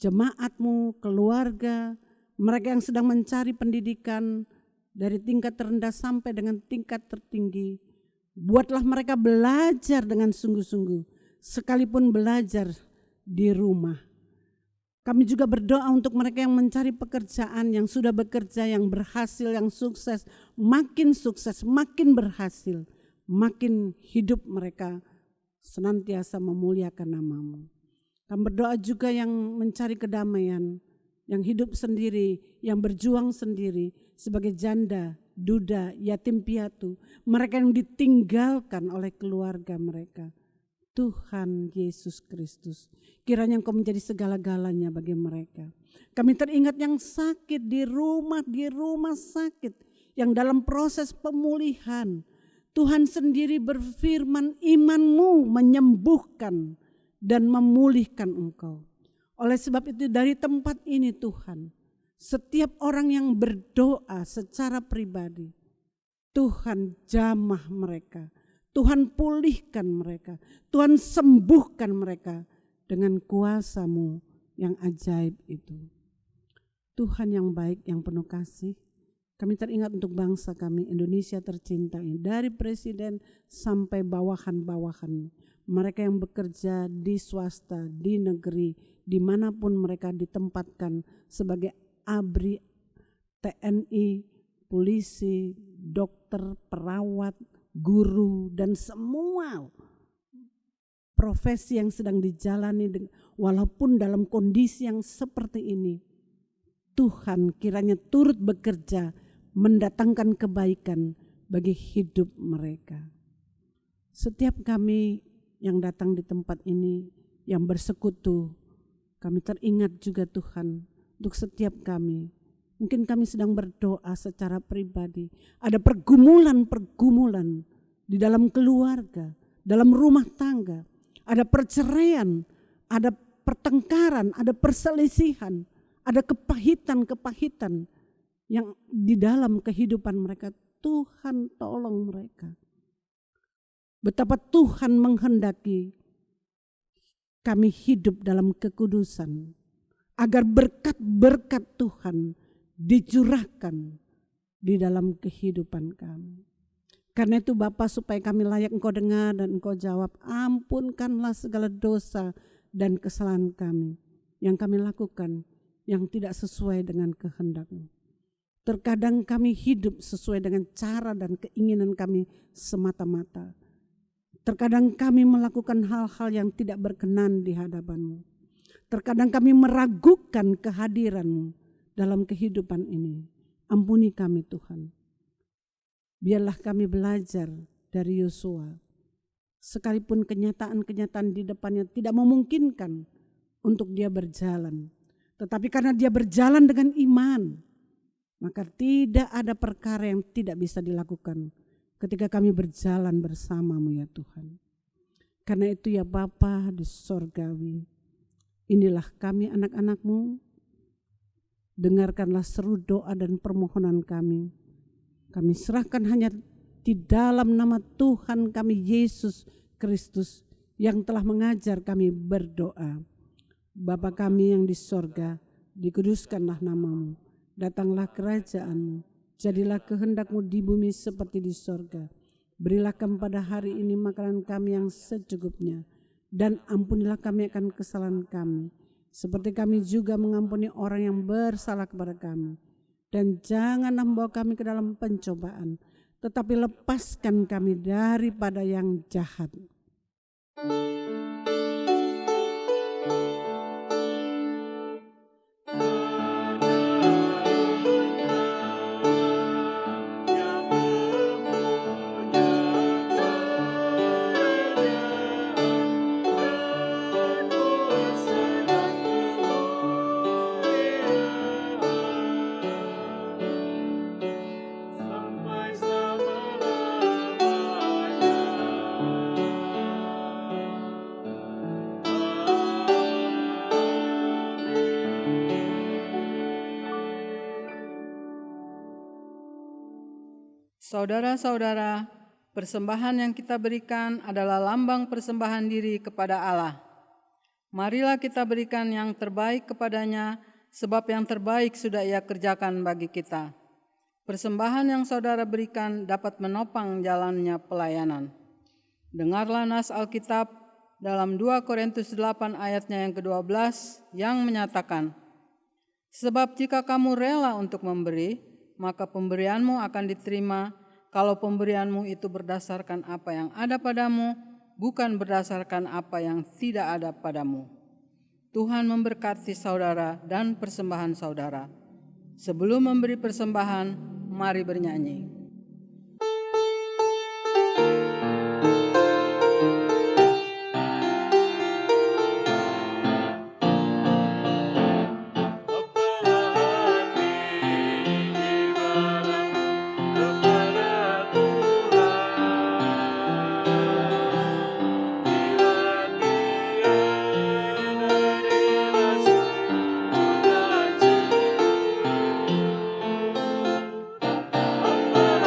jemaat-Mu, keluarga, mereka yang sedang mencari pendidikan dari tingkat terendah sampai dengan tingkat tertinggi. Buatlah mereka belajar dengan sungguh-sungguh, sekalipun belajar di rumah. Kami juga berdoa untuk mereka yang mencari pekerjaan, yang sudah bekerja, yang berhasil, yang sukses, makin berhasil, makin hidup mereka senantiasa memuliakan nama-Mu. Kami berdoa juga yang mencari kedamaian, yang hidup sendiri, yang berjuang sendiri sebagai janda, duda, yatim piatu, mereka yang ditinggalkan oleh keluarga mereka. Tuhan Yesus Kristus, kiranya Engkau menjadi segala-galanya bagi mereka. Kami teringat yang sakit di rumah sakit, yang dalam proses pemulihan. Tuhan sendiri berfirman, iman-mu menyembuhkan dan memulihkan engkau. Oleh sebab itu dari tempat ini Tuhan, setiap orang yang berdoa secara pribadi, Tuhan jamah mereka, Tuhan pulihkan mereka, Tuhan sembuhkan mereka dengan kuasa-Mu yang ajaib itu. Tuhan yang baik, yang penuh kasih, kami teringat untuk bangsa kami Indonesia tercinta ini, dari presiden sampai bawahan-bawahan, mereka yang bekerja di swasta, di negeri, dimanapun mereka ditempatkan sebagai ABRI, TNI, polisi, dokter, perawat, guru, dan semua profesi yang sedang dijalani, walaupun dalam kondisi yang seperti ini, Tuhan kiranya turut bekerja mendatangkan kebaikan bagi hidup mereka. Setiap kami yang datang di tempat ini, yang bersekutu, kami teringat juga Tuhan untuk setiap kami. Mungkin kami sedang berdoa secara pribadi. Ada pergumulan-pergumulan di dalam keluarga, dalam rumah tangga. Ada perceraian, ada pertengkaran, ada perselisihan, ada kepahitan-kepahitan yang di dalam kehidupan mereka. Tuhan tolong mereka. Betapa Tuhan menghendaki kami hidup dalam kekudusan, agar berkat-berkat Tuhan dicurahkan di dalam kehidupan kami. Karena itu Bapa, supaya kami layak Engkau dengar dan Engkau jawab, ampunkanlah segala dosa dan kesalahan kami yang kami lakukan yang tidak sesuai dengan kehendak-Mu. Terkadang kami hidup sesuai dengan cara dan keinginan kami semata-mata. Terkadang kami melakukan hal-hal yang tidak berkenan di hadapan-Mu. Terkadang kami meragukan kehadiran-Mu dalam kehidupan ini. Ampuni kami Tuhan. Biarlah kami belajar dari Yosua. Sekalipun kenyataan-kenyataan di depannya tidak memungkinkan untuk dia berjalan. Tetapi karena dia berjalan dengan iman, maka tidak ada perkara yang tidak bisa dilakukan ketika kami berjalan bersama-Mu ya Tuhan. Karena itu ya Bapa di sorgawi, inilah kami anak-anak-Mu, dengarkanlah seru doa dan permohonan kami. Kami serahkan hanya di dalam nama Tuhan kami Yesus Kristus yang telah mengajar kami berdoa. Bapa kami yang di sorga, dikuduskanlah nama-Mu, datanglah kerajaan-Mu, jadilah kehendak-Mu di bumi seperti di sorga. Berilah kami pada hari ini makanan kami yang secukupnya, dan ampunilah kami akan kesalahan kami, seperti kami juga mengampuni orang yang bersalah kepada kami. Dan janganlah membawa kami ke dalam pencobaan, tetapi lepaskan kami daripada yang jahat.
Saudara-saudara, persembahan yang kita berikan adalah lambang persembahan diri kepada Allah. Marilah kita berikan yang terbaik kepadanya, sebab yang terbaik sudah Ia kerjakan bagi kita. Persembahan yang saudara berikan dapat menopang jalannya pelayanan. Dengarlah nas Alkitab dalam 2 Korintus 8 ayatnya yang ke-12 yang menyatakan, sebab jika kamu rela untuk memberi, maka pemberianmu akan diterima kalau pemberianmu itu berdasarkan apa yang ada padamu, bukan berdasarkan apa yang tidak ada padamu. Tuhan memberkati saudara dan persembahan saudara. Sebelum memberi persembahan, mari bernyanyi.
Bapa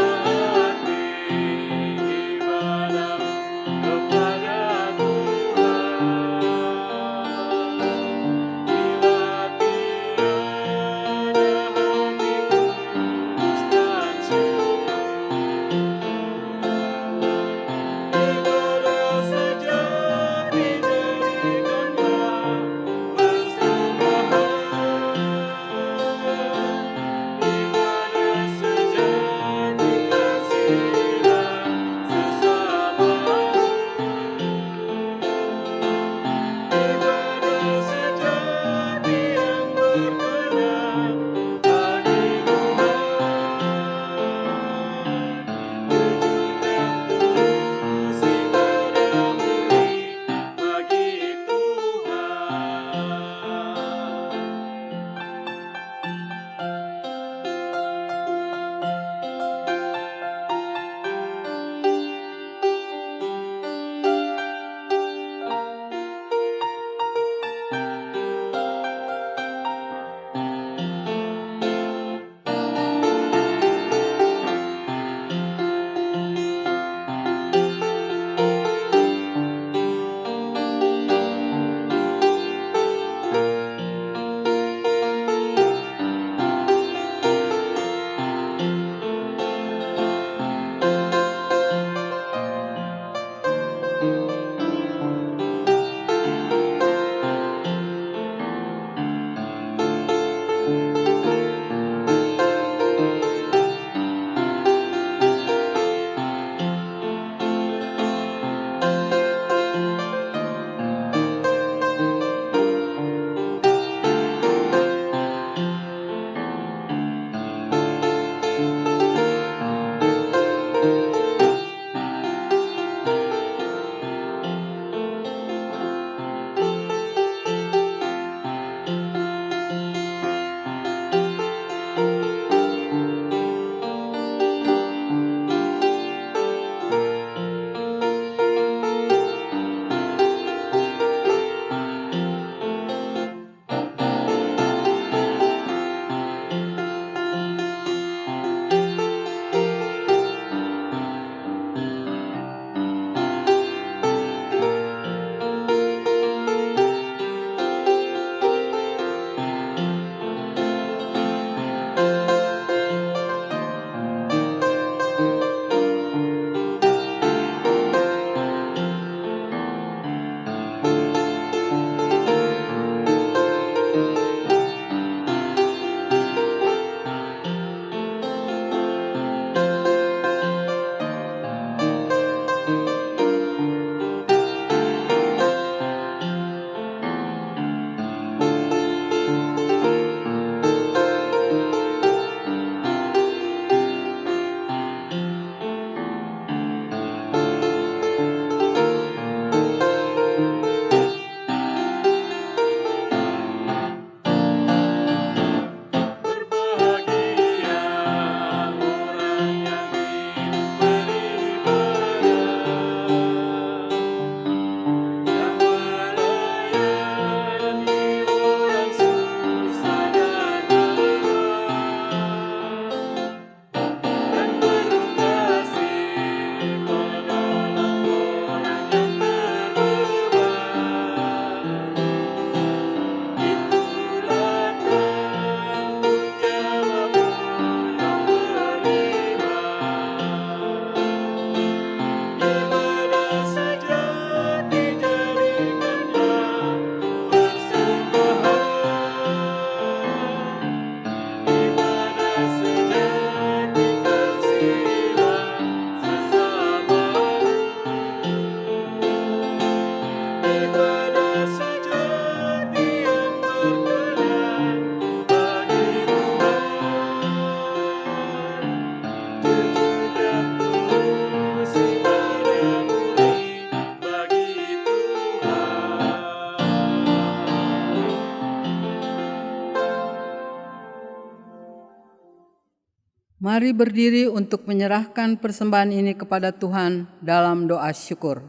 Mari berdiri untuk menyerahkan persembahan ini kepada Tuhan dalam doa syukur.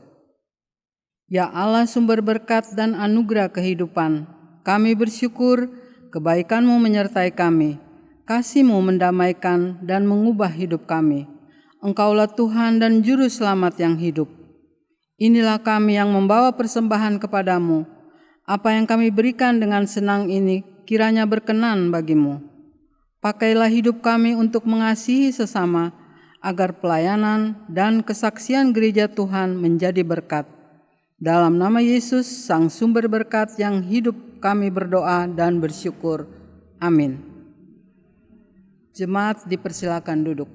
Ya Allah, sumber berkat dan anugerah kehidupan, kami bersyukur kebaikan-Mu menyertai kami, kasih-Mu mendamaikan dan mengubah hidup kami. Engkaulah Tuhan dan Juru Selamat yang hidup. Inilah kami yang membawa persembahan kepadamu. Apa yang kami berikan dengan senang ini kiranya berkenan bagi-Mu. Pakailah hidup kami untuk mengasihi sesama, agar pelayanan dan kesaksian gereja Tuhan menjadi berkat. Dalam nama Yesus, Sang Sumber Berkat yang hidup, kami berdoa dan bersyukur. Amin. Jemaat dipersilakan duduk.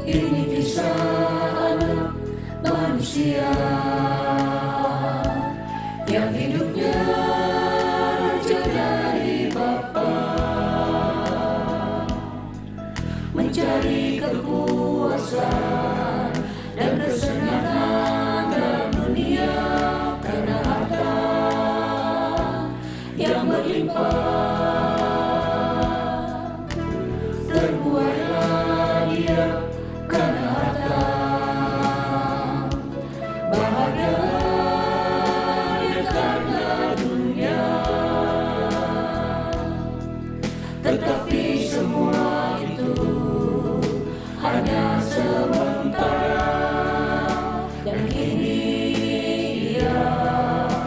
Ini kisah anak manusia yang hidupnya jauh dari Bapa, mencari kepuasan dan kesenangan dalam dunia karena harta yang berlimpah. Terbuailah dia karena harta, bahagia dia karena dunia. Tetapi semua itu hanya sementara, dan kini dia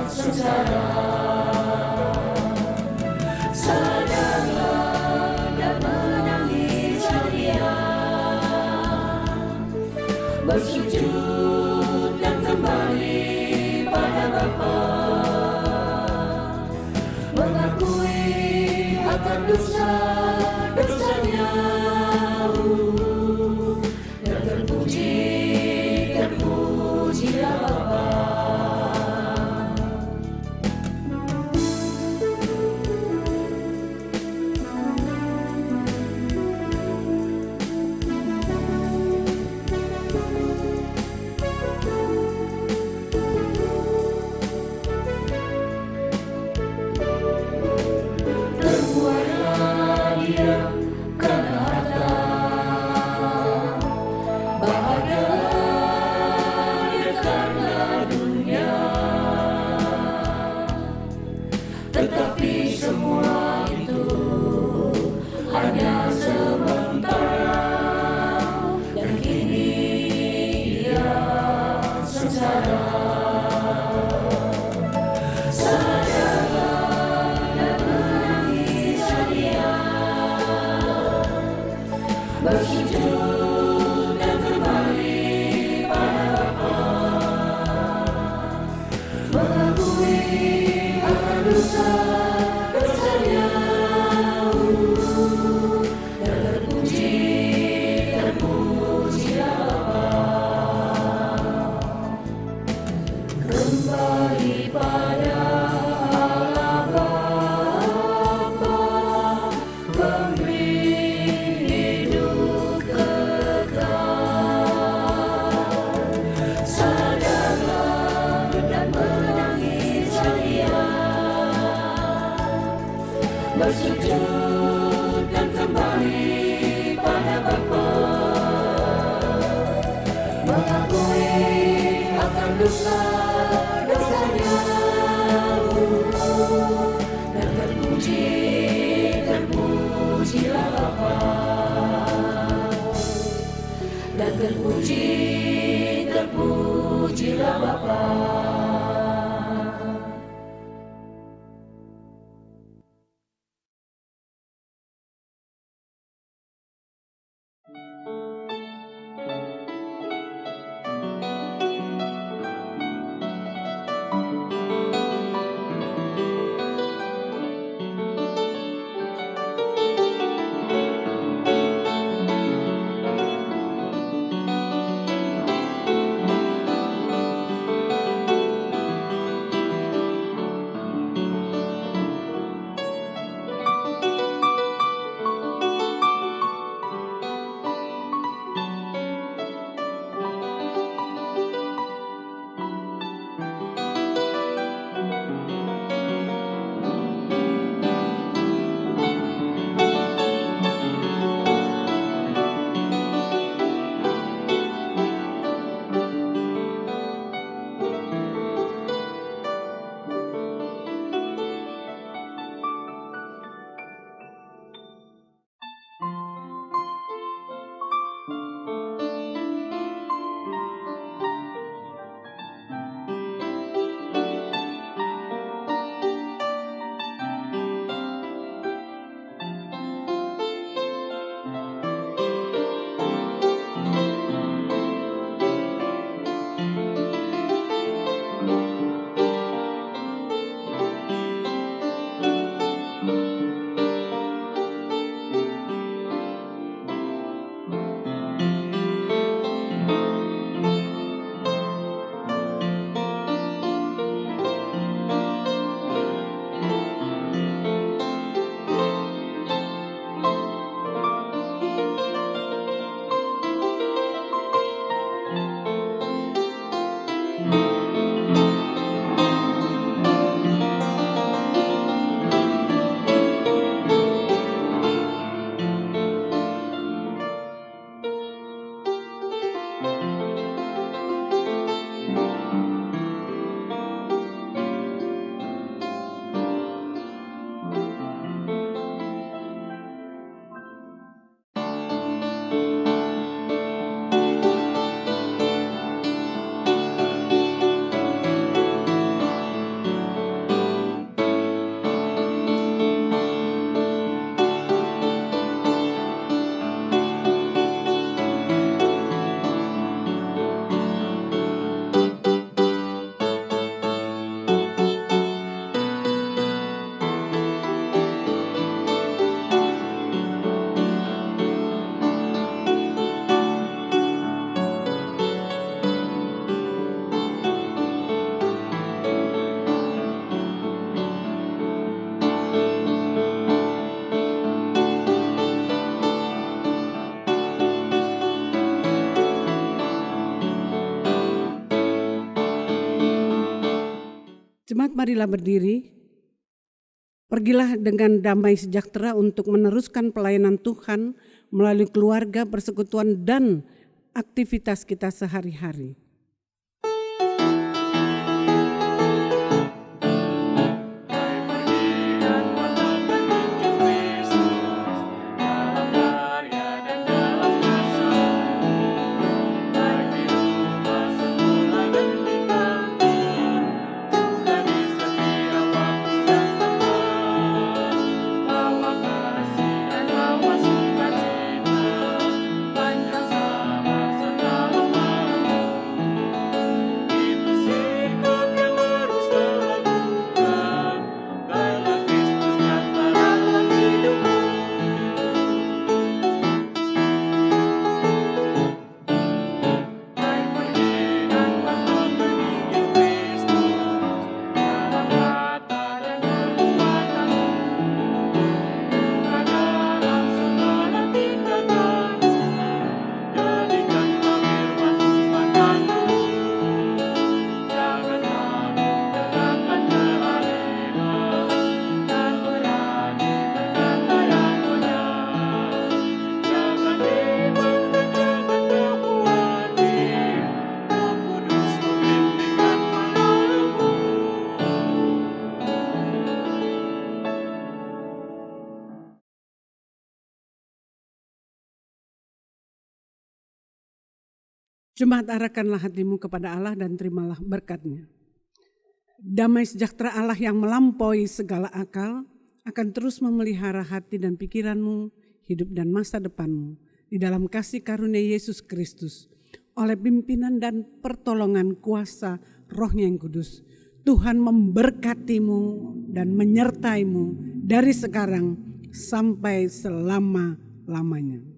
sengsara. Sadarlah dan menangislah dia, bersujud dan kembali pada Bapa, mengakui akan dosa-dosanya, dan terpujilah Bapa. Terbuailah dia karena harta, bahagia dia karena dunia. Tetapi semua itu hanya sementara, dan kini dia sengsara. Bersujud dan kembali pada Bapa, mengakui akan dosa-dosanya, dan terpujilah Bapa. Kembali pada Allah Bapa, pemberi hidup kekal. Sadarlah dan menangislah dia, bersujud dan kembali pada Bapa, mengakui akan dosa-dosanya, dan terpujilah Bapa, dan terpujilah Bapa.
marilah berdiri. Pergilah dengan damai sejahtera untuk meneruskan pelayanan Tuhan melalui keluarga, persekutuan, dan aktivitas kita sehari-hari. Jemaat, arahkanlah hatimu kepada Allah dan terimalah berkat-Nya. Damai sejahtera Allah yang melampaui segala akal akan terus memelihara hati dan pikiranmu, hidup dan masa depanmu di dalam kasih karunia Yesus Kristus. Oleh pimpinan dan pertolongan kuasa Roh-Nya yang kudus, Tuhan memberkatimu dan menyertaimu dari sekarang sampai selama-lamanya.